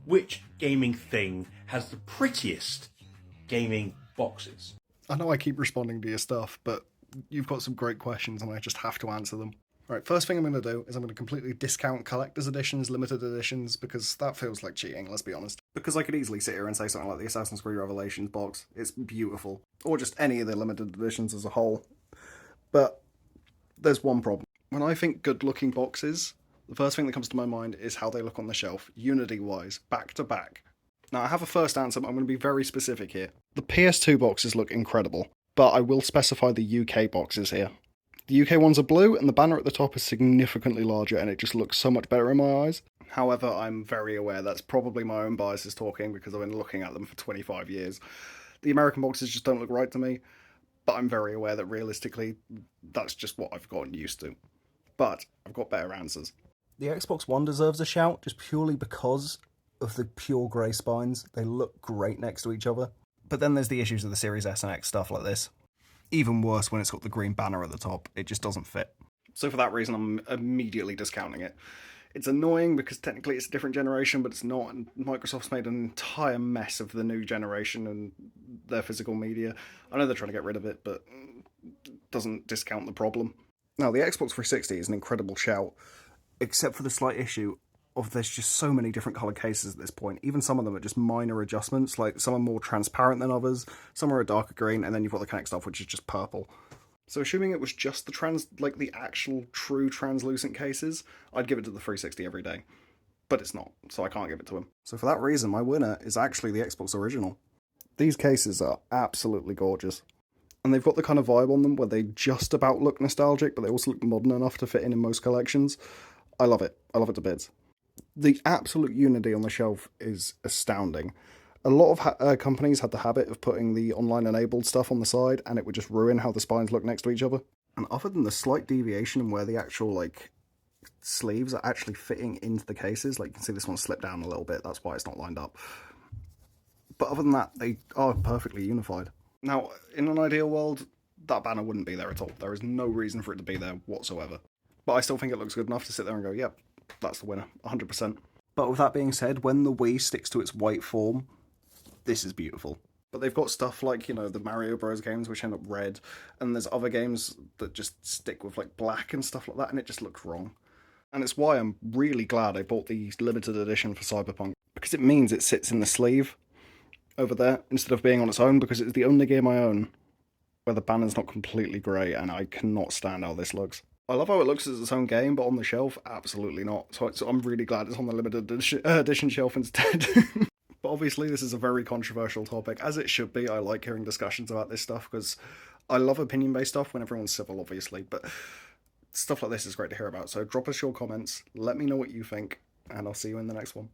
Which gaming thing has the prettiest gaming boxes? I know I keep responding to your stuff, but you've got some great questions and I just have to answer them. Right, first thing I'm going to do is I'm going to completely discount collector's editions, limited editions, because that feels like cheating, let's be honest. Because I could easily sit here and say something like the Assassin's Creed Revelations box. It's beautiful. Or just any of the limited editions as a whole. But there's one problem. When I think good-looking boxes, the first thing that comes to my mind is how they look on the shelf, Unity-wise, back to back. Now, I have a first answer, but I'm going to be very specific here. The PS2 boxes look incredible, but I will specify the UK boxes here. The UK ones are blue, and the banner at the top is significantly larger, and it just looks so much better in my eyes. However, I'm very aware that's probably my own biases talking, because I've been looking at them for 25 years. The American boxes just don't look right to me, but I'm very aware that realistically, that's just what I've gotten used to. But I've got better answers. The Xbox One deserves a shout, just purely because of the pure grey spines. They look great next to each other. But then there's the issues of the Series S and X stuff like this. Even worse when it's got the green banner at the top. It just doesn't fit. So for that reason, I'm immediately discounting it. It's annoying because technically it's a different generation, but it's not. And Microsoft's made an entire mess of the new generation and their physical media. I know they're trying to get rid of it, but it doesn't discount the problem. Now, the Xbox 360 is an incredible shout, except for the slight issue of there's just so many different colour cases at this point. Even some of them are just minor adjustments, like some are more transparent than others, some are a darker green, and then you've got the Kinect stuff, which is just purple. So assuming it was just the actual true translucent cases, I'd give it to the 360 every day. But it's not, so I can't give it to him. So for that reason, my winner is actually the Xbox original. These cases are absolutely gorgeous. And they've got the kind of vibe on them where they just about look nostalgic, but they also look modern enough to fit in most collections. I love it. I love it to bits. The absolute unity on the shelf is astounding. A lot of companies had the habit of putting the online-enabled stuff on the side, and it would just ruin how the spines look next to each other. And other than the slight deviation in where the actual, sleeves are actually fitting into the cases, you can see this one slipped down a little bit, that's why it's not lined up. But other than that, they are perfectly unified. Now, in an ideal world, that banner wouldn't be there at all. There is no reason for it to be there whatsoever. But I still think it looks good enough to sit there and go, yep, that's the winner, 100%. But with that being said, when the Wii sticks to its white form, this is beautiful. But they've got stuff like, the Mario Bros. Games, which end up red, and there's other games that just stick with, black and stuff like that, and it just looks wrong. And it's why I'm really glad I bought the limited edition for Cyberpunk, because it means it sits in the sleeve over there, instead of being on its own, because it's the only game I own where the banner's not completely grey, and I cannot stand how this looks. I love how it looks as its own game, but on the shelf, absolutely not. So I'm really glad it's on the limited edition shelf instead. But obviously this is a very controversial topic, as it should be. I like hearing discussions about this stuff, because I love opinion-based stuff when everyone's civil, obviously, but stuff like this is great to hear about. So drop us your comments, let me know what you think, and I'll see you in the next one.